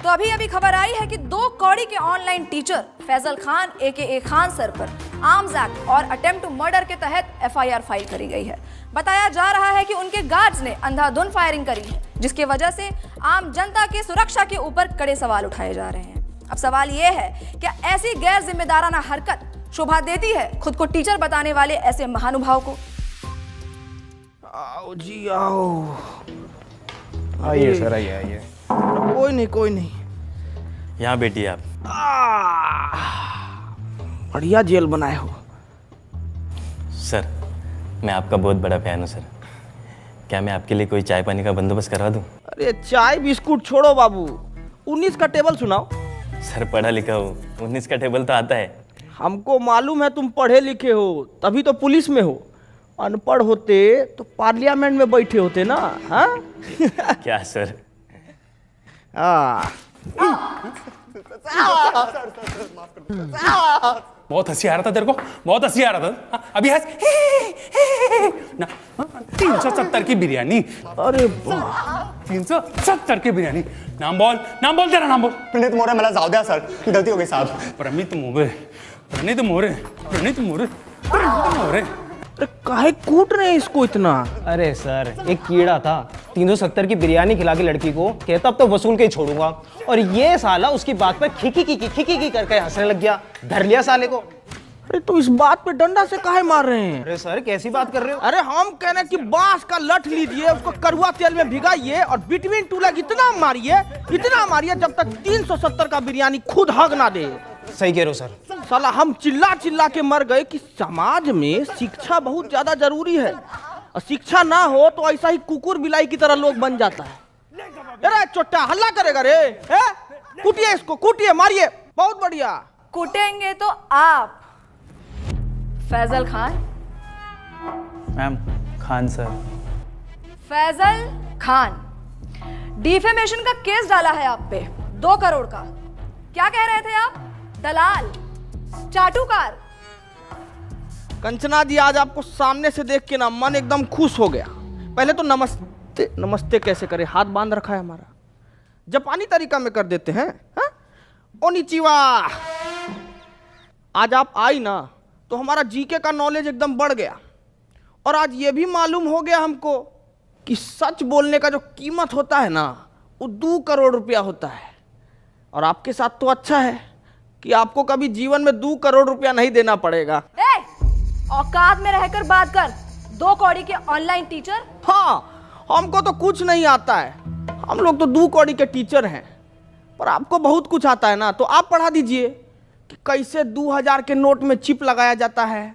तो अभी अभी खबर आई है कि 2 कौड़ी के online teacher Faisal Khan AKA Khan sir पर आर्म्स एक्ट और अटेम्प्ट टू मर्डर के तहत FIR फाइल करी गई है। बताया जा रहा है कि उनके गार्ड्स ने अंधाधुंध फायरिंग करी है, जिसकी वजह से आम जनता की सुरक्षा के ऊपर कड़े सवाल उठाए जा रहे हैं। अब सवाल ये है, क्या ऐसी गैर जिम्मेदाराना हरकत शोभा देती है खुद को टीचर बताने वाले ऐसे महानुभाव को? आओ जी आओ। आइए सर, आइए। कोई नहीं। यहाँ बैठिए आप। बढ़िया जेल बनाए हो सर, मैं आपका बहुत बड़ा फैन हूँ सर। क्या मैं आपके लिए कोई चाय पानी का बंदोबस्त करवा दूँ? अरे चाय बिस्कुट छोड़ो बाबू, 19 का टेबल सुनाओ। सर पढ़ा लिखा हूँ, 19 का टेबल तो आता है। हमको मालूम है तुम पढ़े लिखे हो, तभी तो पुलिस में हो। अनपढ़ होते तो पार्लियामेंट में बैठे होते ना। हाँ क्या सर? बहुत हंसी आ रहा था तेरे को, बहुत हंसी आ रहा था। अभी हंस ना। 370 की बिरयानी। अरे 370 की बिरयानी। नाम बोल तेरा नाम बोल। प्रणीत मोरे। मला जाऊ द्या सर, गलती हो गई साहब। प्रणीत मोरे। अरे काहे कूट रहे हैं इसको इतना? अरे सर, एक कीड़ा था 370 की बिरयानी खिला के लड़की को, कहता अब तो वसूल के ही छोड़ूंगा, और ये साला उसकी बात पर खिकी करके हंसने लग गया। धर लिया साले को। अरे तो इस बात पे डंडा से काहे मार रहे हैं? अरे सर, कैसी बात कर रहे हो? अरे हम कह रहे हैं कि बांस का लठ लीजिए, उसको कड़वा तेल में भिगाइए और बिटवीन टू लेग इतना मारिए जब तक 370 का बिरयानी खुद हग ना दे। सही कह रहे हो सर। साला हम चिल्ला के मर गए कि समाज में शिक्षा बहुत ज्यादा जरूरी है, और शिक्षा ना हो तो ऐसा ही कुकुर बिलाई की तरह लोग बन जाता है। अरे चोट्टा हल्ला करेगा रे? कूटिए इसको, कूटिए, मारिए। बहुत बढ़िया। कूटेंगे तो आप Faisal Khan. Ma'am, Khan sir. Faisal Khan, defamation का केस डाला है आप पे 2 करोड़ का। क्या कह रहे थे आप? दलाल, चाटुकार। कंचना जी, आज आपको सामने से देख के ना मन एकदम खुश हो गया। पहले तो नमस्ते कैसे करे, हाथ बांध रखा है हमारा। जापानी तरीका में कर देते हैं। हाँ? ओनिचिवा। आज आप आई ना तो हमारा जीके का नॉलेज एकदम बढ़ गया, और आज ये भी मालूम हो गया हमको कि सच बोलने का जो कीमत होता है ना, वो 2 करोड़ रुपया होता है। और आपके साथ तो अच्छा है कि आपको कभी जीवन में 2 करोड़ रुपया नहीं देना पड़ेगा। औकात में रहकर बात कर। 2 कौड़ी के ऑनलाइन टीचर। हाँ, हमको तो कुछ नहीं आता है, हम लोग तो 2 कौड़ी के टीचर हैं। पर आपको बहुत कुछ आता है ना, तो आप पढ़ा दीजिए कि कैसे 2000 के नोट में चिप लगाया जाता है,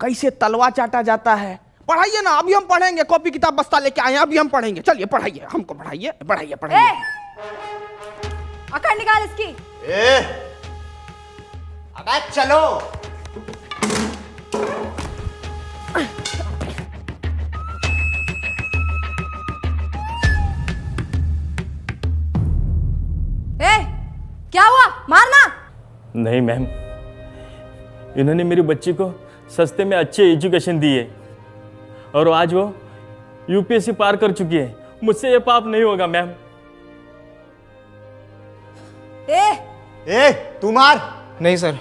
कैसे तलवा चाटा जाता है। पढ़ाइए ना, अभी हम पढ़ेंगे। कॉपी किताब बस्ता लेके आए हैं, अभी हम पढ़ेंगे। चलिए पढ़ाइए, हमको पढ़ाइए। अकड़ निकाल इसकी। अबे चलो। क्या हुआ? मारना नहीं मैम, इन्होंने मेरी बच्ची को सस्ते में अच्छी एजुकेशन दी है, और आज वो UPSC पार कर चुकी है। मुझसे ये पाप नहीं होगा मैम। तू मार। नहीं सर,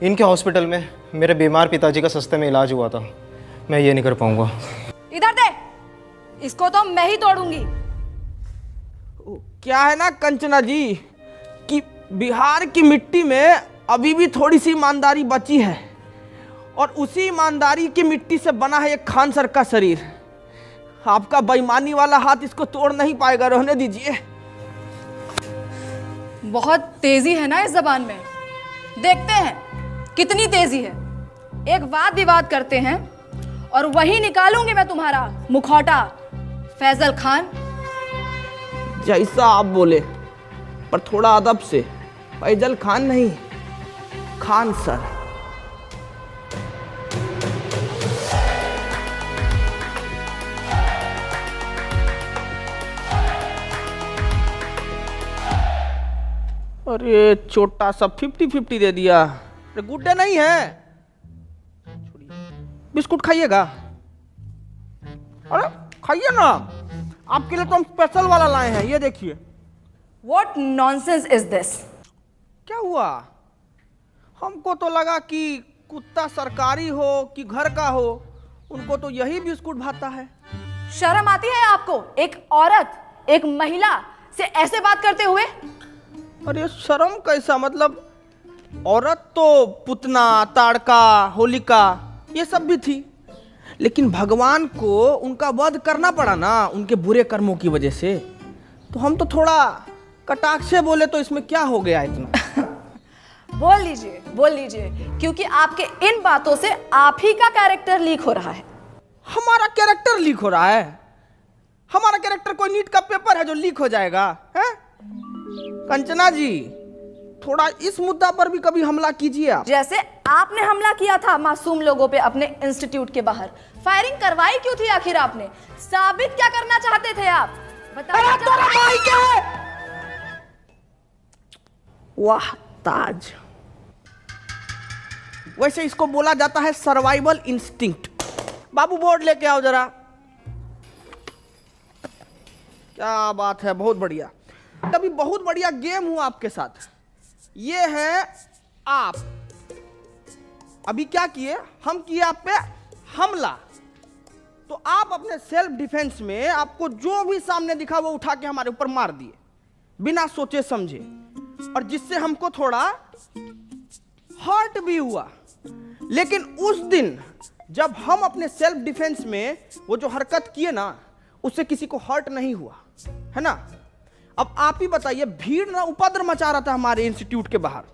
इनके हॉस्पिटल में मेरे बीमार पिताजी का सस्ते में इलाज हुआ था, मैं ये नहीं कर पाऊंगा। इधर दे, इसको तो मैं ही तोड़ूंगी। क्या है ना कंचना जी कि बिहार की मिट्टी में अभी भी थोड़ी सी ईमानदारी बची है, और उसी ईमानदारी की मिट्टी से बना है एक खान सर का शरीर। आपका बेईमानी वाला हाथ इसको तोड़ नहीं पाएगा, रहने दीजिए। बहुत तेजी है ना इस जबान में, देखते हैं कितनी तेजी है। एक वाद विवाद करते हैं और वही निकालूंगी मैं तुम्हारा मुखौटा। फैजल खान, जैसा आप बोले, पर थोड़ा अदब से। फैजल खान नहीं, खान सर। अरे छोटा सा 50-50 दे दिया। अरे गुड्डे नहीं है, बिस्कुट खाइएगा? अरे खाइए ना, आपके लिए तो हम स्पेशल वाला लाए हैं, ये देखिए। What nonsense is this? क्या हुआ? हमको तो लगा कि कुत्ता सरकारी हो कि घर का हो, उनको तो यही बिस्कुट भाता है। शर्म आती है आपको? एक औरत, एक महिला से ऐसे बात करते हुए? अरे शर्म कैसा, मतलब औरत तो पुतना, ताड़का, होलिका ये सब भी थी, लेकिन भगवान को उनका वध करना पड़ा ना उनके बुरे कर्मों की वजह से। तो हम तो थोड़ा कटाक्ष से बोले, तो इसमें क्या हो गया इतना। बोल लीजिए, क्योंकि आपके इन बातों से आप ही का कैरेक्टर लीक हो रहा है। हमारा कैरेक्टर लीक हो रहा है? हमारा कैरेक्टर कोई नीट का पेपर है जो लीक हो जाएगा? है कंचना जी, थोड़ा इस मुद्दा पर भी कभी हमला कीजिए आप। जैसे आपने हमला किया था मासूम लोगों पे अपने इंस्टीट्यूट के बाहर। फायरिंग करवाई क्यों थी आखिर आपने? साबित क्या करना चाहते थे आप? वाह ताज, वैसे इसको बोला जाता है सर्वाइवल इंस्टिंक्ट। बाबू बोर्ड लेके आओ जरा। क्या बात है, बहुत बढ़िया। तभी बहुत बढ़िया गेम हुआ आपके साथ। ये है आप, अभी क्या किए, हम किए आप पे हमला, तो आप अपने सेल्फ डिफेंस में आपको जो भी सामने दिखा वो उठा के हमारे ऊपर मार दिए बिना सोचे समझे, और जिससे हमको थोड़ा हर्ट भी हुआ। लेकिन उस दिन जब हम अपने सेल्फ डिफेंस में वो जो हरकत किए ना, उससे किसी को हर्ट नहीं हुआ, है ना। अब आप ही बताइए, भीड़ ना उपद्रव मचा रहा था हमारे इंस्टीट्यूट के बाहर।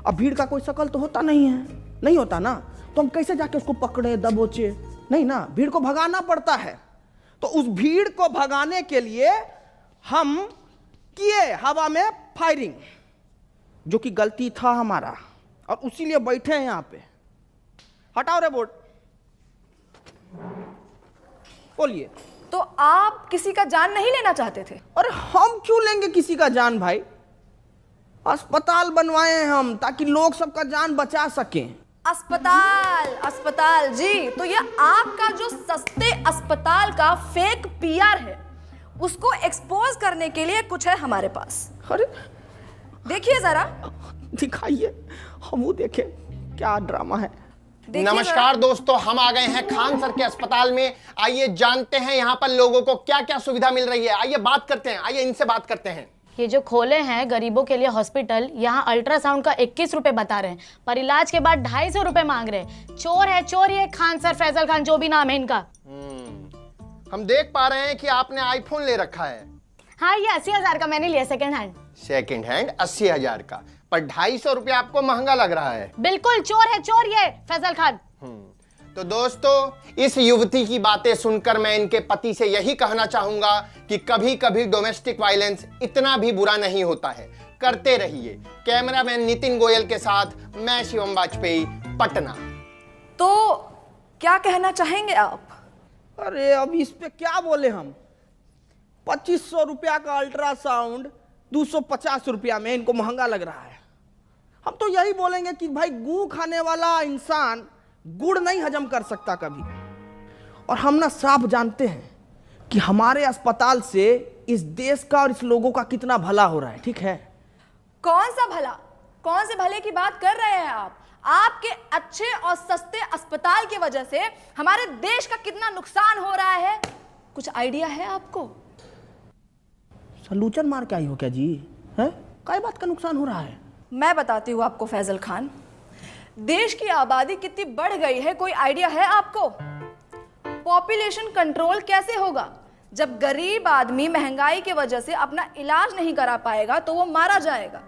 अब भीड़ का कोई शकल तो होता नहीं है, नहीं होता ना, तो हम कैसे जाके उसको पकड़े दबोचे? नहीं ना, भीड़ को भगाना पड़ता है। तो उस भीड़ को भगाने के लिए हम किए हवा में फायरिंग, जो कि गलती था हमारा, और उसीलिए बैठे हैं यहां पे। हटाओ रे बोर्ड, बोलिए। तो आप किसी का जान नहीं लेना चाहते थे? अरे हम क्यों लेंगे किसी का जान भाई? अस्पताल बनवाए हैं हम ताकि लोग सबका जान बचा सकें। अस्पताल जी, तो ये आपका जो सस्ते अस्पताल का फेक पीआर है, उसको एक्सपोज करने के लिए कुछ है हमारे पास। अरे देखिए जरा, दिखाइए, हम वो देखें क्या ड्रामा है। नमस्कार दोस्तों, हम आ गए हैं खान सर के अस्पताल में। आइए जानते हैं यहाँ पर लोगों को क्या क्या सुविधा मिल रही है। आइए बात करते हैं, आइए इनसे बात करते हैं। ये जो खोले हैं गरीबों के लिए हॉस्पिटल, यहाँ अल्ट्रासाउंड का 21 रुपए बता रहे हैं, पर इलाज के बाद 250 रुपए मांग रहे हैं। चोर है चोर, ये खान सर, फैजल खान, जो भी नाम है इनका। हम देख पा रहे हैं कि आपने आईफोन ले रखा है। हाँ, ये 80,000 का मैंने लिया, सेकंड हैंड। सेकंड हैंड 80,000 का, पर 250 रुपया आपको महंगा लग रहा है। बिल्कुल चोर है चोर ये फैजल खान। तो दोस्तों, इस युवती की बातें सुनकर मैं इनके पति से यही कहना चाहूंगा कि कभी कभी डोमेस्टिक वायलेंस इतना भी बुरा नहीं होता है। करते रहिए। कैमरामैन नितिन गोयल के साथ मैं शिवम वाजपेयी, पटना। तो क्या कहना चाहेंगे आप? अरे अब इस पे क्या बोले हम? 2500 रुपया का अल्ट्रासाउंड 250 रुपया में इनको महंगा लग रहा है। हम तो यही बोलेंगे कि भाई, गू खाने वाला इंसान गुड़ नहीं हजम कर सकता कभी। और हम ना साफ जानते हैं कि हमारे अस्पताल से इस देश का और इस लोगों का कितना भला हो रहा है, ठीक है। कौन सा भला? कौन से भले की बात कर रहे हैं आप? आपके अच्छे और सस्ते अस्पताल की वजह से हमारे देश का कितना नुकसान हो रहा है, कुछ आइडिया है आपको? सलूचन मार के आई हो क्या जी? है काय बात का नुकसान हो रहा है? मैं बताती हूँ आपको फैजल खान। देश की आबादी कितनी बढ़ गई है, कोई आइडिया है आपको? पॉपुलेशन कंट्रोल कैसे होगा? जब गरीब आदमी महंगाई की वजह से अपना इलाज नहीं करा पाएगा तो वो मारा जाएगा।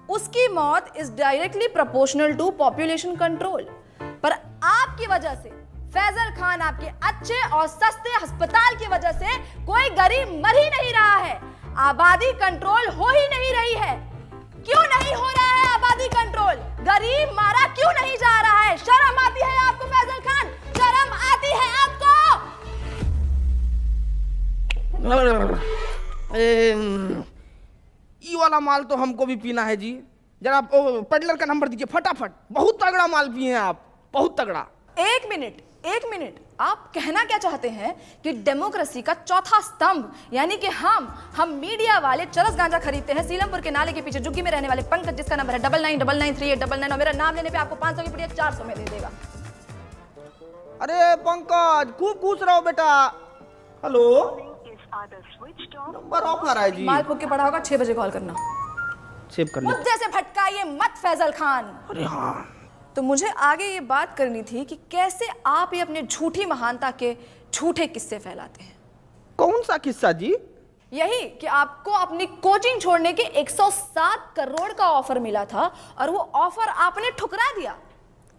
उसकी मौत is directly proportional to population control. पर आपकी वजह से, फैजल खान, आपके अच्छे और सस्ते अस्पताल की वजह से कोई गरीब मर ही नहीं रहा है, आबादी कंट्रोल हो ही नहीं रही है। क्यों नहीं हो रहा है आबादी कंट्रोल? गरीब मारा क्यों नहीं जा रहा है? शर्म आती है आपको फैजल खान? शर्म आती है आपको? ये वाला माल तो हमको भी पीना है जी। जरा पेडलर का नंबर दीजिए फटाफट। बहुत तगड़ा माल पिए हैं आप, बहुत तगड़ा। एक एक मिनट, आप कहना क्या चाहते हैं कि डेमोक्रेसी का चौथा स्तंभ यानी कि हम मीडिया वाले चरस गांजा खरीदते हैं सीलमपुर के नाले के पीछे झुग्गी में रहने वाले पंकज, जिसका नंबर है 99993899 और मेरा नाम लेने पे आपको 500 की पुड़िया 400 में दे देगा। अरे पंकज, खूब खुश रहो बेटा। हेलो, नंबर ऑफ आ रहा है जी। माल फूक के पड़ा होगा, 6 बजे कॉल करना। सेव कर लेते। मुद्दे से भटकाइए मत फैजल खान। अरे हाँ, तो मुझे आगे ये बात करनी थी कि कैसे आप ये अपने झूठी महानता के झूठे किस्से फैलाते हैं। कौन सा किस्सा जी? यही कि आपको अपनी कोचिंग छोड़ने के 107 करोड़ का ऑफर मिला था और वो ऑफर आपने ठुकरा दिया।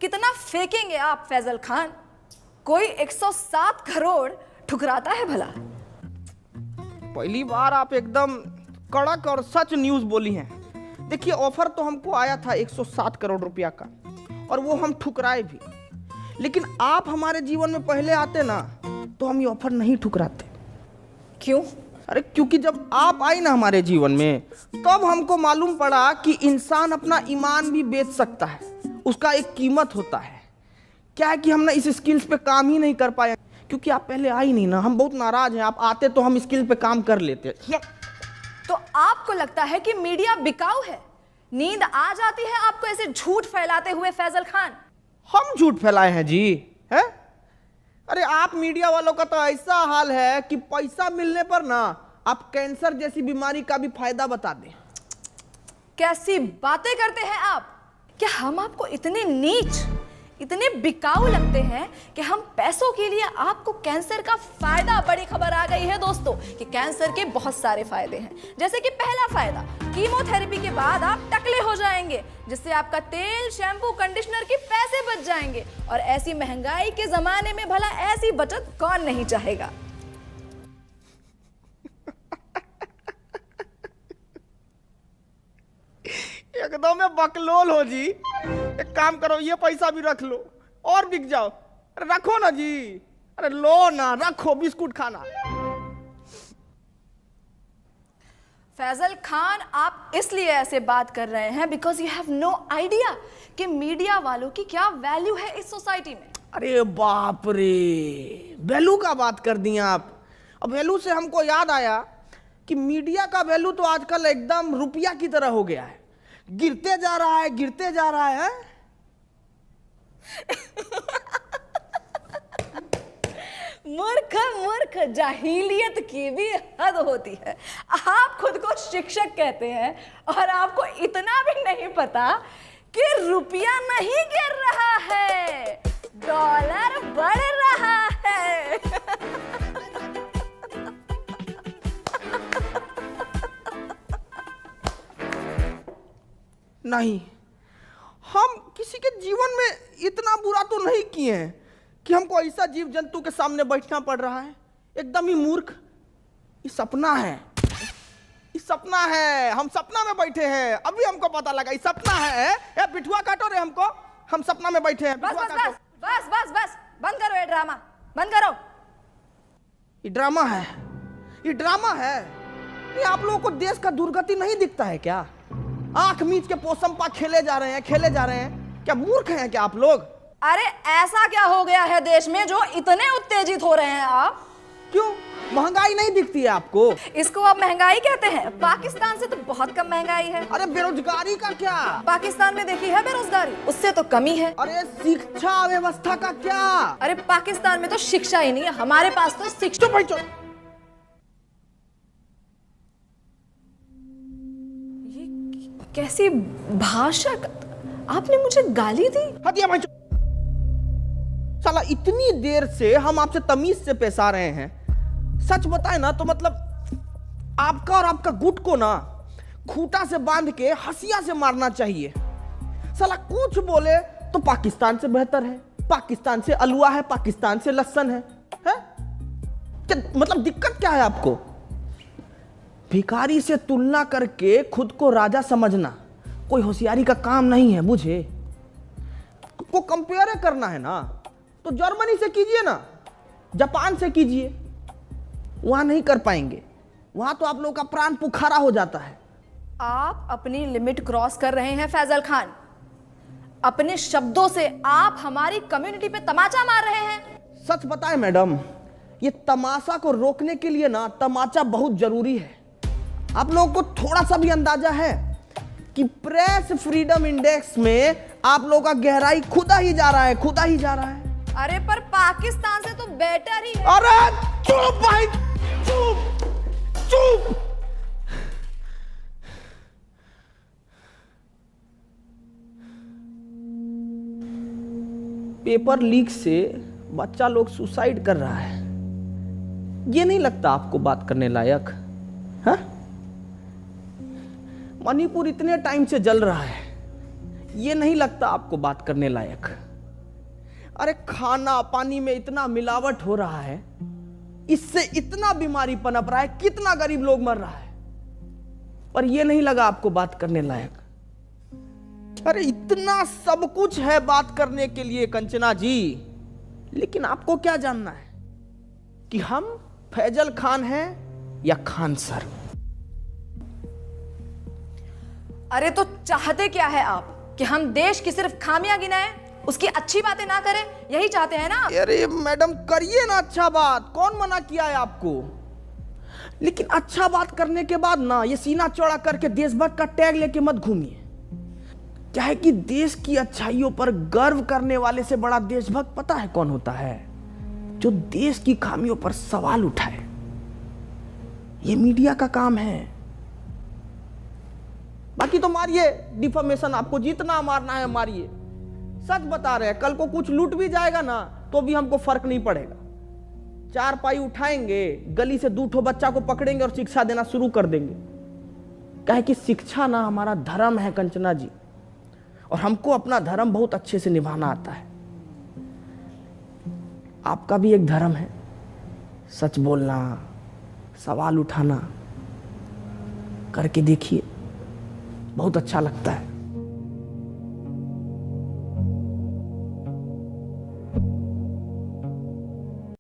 कितना फेंकेंगे आप फैजल खान? कोई 107 करोड़ ठुकराता है भला? पहली बार आप एकदम कड़क और सच न्यूज बोली हैं। देखिए, ऑफर तो हमको आया था 107 करोड़ रुपया का और वो हम ठुकराए भी, लेकिन आप हमारे जीवन में पहले आते ना तो हम ये ऑफर नहीं ठुकराते। क्यों? अरे क्योंकि जब आप आई ना हमारे जीवन में तब हमको मालूम पड़ा कि इंसान अपना ईमान भी बेच सकता है, उसका एक कीमत होता है। क्या है कि हम ना इस स्किल्स पे काम ही नहीं कर पाए क्योंकि आप पहले आई नहीं ना। हम बहुत नाराज हैं, आप आते तो हम स्किल पे काम कर लेते। तो आपको लगता है कि मीडिया बिकाऊ है? नींद आ जाती है आपको ऐसे झूठ फैलाते हुए फैजल खान? हम झूठ फैलाए हैं जी? है? अरे आप मीडिया वालों का तो ऐसा हाल है कि पैसा मिलने पर ना आप कैंसर जैसी बीमारी का भी फायदा बता दें। कैसी बातें करते हैं आप? क्या हम आपको इतने नीच, इतने बिकाऊ लगते हैं कि हम पैसों के लिए आपको कैंसर का फायदा? बड़ी खबर आ गई है दोस्तों कि कैंसर के बहुत सारे फायदे हैं। जैसे कि पहला फायदा, कीमोथेरेपी के बाद आप टकले हो जाएंगे, जिससे आपका तेल, शैम्पू, कंडीशनर के पैसे बच जाएंगे। और ऐसी महंगाई के जमाने में भला ऐसी बचत कौन नहीं चाहेगा? एकदम में बकलोल हो जी। एक काम करो, ये पैसा भी रख लो और बिक जाओ। अरे रखो ना जी, अरे लो ना, रखो, बिस्कुट खाना। फैजल खान, आप इसलिए ऐसे बात कर रहे हैं because you have no idea कि मीडिया वालों की क्या वैल्यू है इस सोसाइटी में। अरे बाप रे, वैल्यू का बात कर दी आप। अब वैल्यू से हमको याद आया कि मीडिया का वैल्यू तो आजकल एकदम रुपया की तरह हो गया है, गिरते जा रहा है, गिरते जा रहा है। मूर्ख मूर्ख, जाहिलियत की भी हद होती है। आप खुद को शिक्षक कहते हैं और आपको इतना भी नहीं पता कि रुपया नहीं गिर रहा है, डॉलर बढ़ रहा है। नहीं, हम किसी के जीवन में इतना बुरा तो नहीं किए हैं कि हमको ऐसा जीव जंतु के सामने बैठना पड़ रहा है। एकदम ही मूर्ख। ये सपना है, ये सपना है। हम सपना में बैठे हैं, अभी हमको पता लगा ये सपना है। ए बिठुआ काटो रे हमको, हम सपना में बैठे हैं। बस बस बस बस बस बस, बंद करो ये ड्रामा, बंद करो। ये ड्रामा है, ये ड्रामा है। ये आप लोगों को देश का दुर्गति नहीं दिखता है क्या? आंख मीच के पोसंपा खेले जा रहे हैं, खेले जा रहे हैं। क्या मूर्ख हैं क्या आप लोग? अरे ऐसा क्या हो गया है देश में जो इतने उत्तेजित हो रहे हैं आप? क्यों, महंगाई नहीं दिखती है आपको? इसको आप महंगाई कहते हैं? पाकिस्तान से तो बहुत कम महंगाई है। अरे बेरोजगारी का क्या? पाकिस्तान में देखी है बेरोजगारी, उससे तो कमी है। अरे शिक्षा व्यवस्था का क्या? अरे पाकिस्तान में तो शिक्षा ही नहीं है, हमारे पास तो शिक्षा। ये कैसी भाषा? आपने मुझे गाली दी? हटिया भाई। साला इतनी देर से हम आपसे तमीज से पेश आ रहे हैं। सच बताए ना तो मतलब आपका और आपका गुट को ना खूंटा से बांध के हंसिया से मारना चाहिए। साला कुछ बोले तो पाकिस्तान से बेहतर है, पाकिस्तान से अलुआ है, पाकिस्तान से लहसुन है? क्या मतलब दिक्कत क्या है आपको? भिखारी से तुलना करके खुद को राजा समझना कोई होशियारी का काम नहीं है। मुझे को कंपेयर करना है ना तो जर्मनी से कीजिए ना, जापान से कीजिए। वहां नहीं कर पाएंगे, वहां तो आप लोगों का प्राण पुखारा हो जाता है। आप अपनी लिमिट क्रॉस कर रहे हैं फैजल खान। अपने शब्दों से आप हमारी कम्युनिटी पे तमाचा मार रहे हैं। सच बताएं मैडम, ये तमाशा को रोकने के लिए ना तमाचा बहुत जरूरी है। आप लोगों को थोड़ा सा भी अंदाजा है कि प्रेस फ्रीडम इंडेक्स में आप लोगों का गहराई खुदा ही जा रहा है, खुदा ही जा रहा है। अरे पर पाकिस्तान से तो बेटर ही है। अरे चुप भाई, चुप चुप। पेपर लीक से बच्चा लोग सुसाइड कर रहा है, ये नहीं लगता आपको बात करने लायक? हाँ? मणिपुर इतने टाइम से जल रहा है, ये नहीं लगता आपको बात करने लायक? अरे खाना पानी में इतना मिलावट हो रहा है, इससे इतना बीमारी पनप रहा है, कितना गरीब लोग मर रहा है, पर यह नहीं लगा आपको बात करने लायक? अरे इतना सब कुछ है बात करने के लिए कंचना जी, लेकिन आपको क्या जानना है कि हम फैजल खान हैं या खान सर? अरे तो चाहते क्या है आप? कि हम देश की सिर्फ खामियां गिनाएं, उसकी अच्छी बातें ना करें, यही चाहते हैं ना? अरे मैडम करिए ना अच्छा बात, कौन मना किया है आपको? लेकिन अच्छा बात करने के बाद ना ये सीना चौड़ा करके देशभक्त का टैग लेके मत घूमिए। क्या है कि देश की अच्छाइयों पर गर्व करने वाले से बड़ा देशभक्त पता है कौन होता है? जो देश की खामियों पर सवाल उठाए। ये मीडिया का काम है। बाकी तो मारिए डिफॉर्मेशन, आपको जितना मारना है मारिए। सच बता रहे हैं, कल को कुछ लूट भी जाएगा ना तो भी हमको फर्क नहीं पड़ेगा। 4 पाई उठाएंगे, गली से 2 ठो बच्चा को पकड़ेंगे और शिक्षा देना शुरू कर देंगे। कहे कि शिक्षा ना हमारा धर्म है कंचना जी, और हमको अपना धर्म बहुत अच्छे से निभाना आता है। आपका भी एक धर्म है, सच बोलना, सवाल उठाना। करके देखिए, बहुत अच्छा लगता है।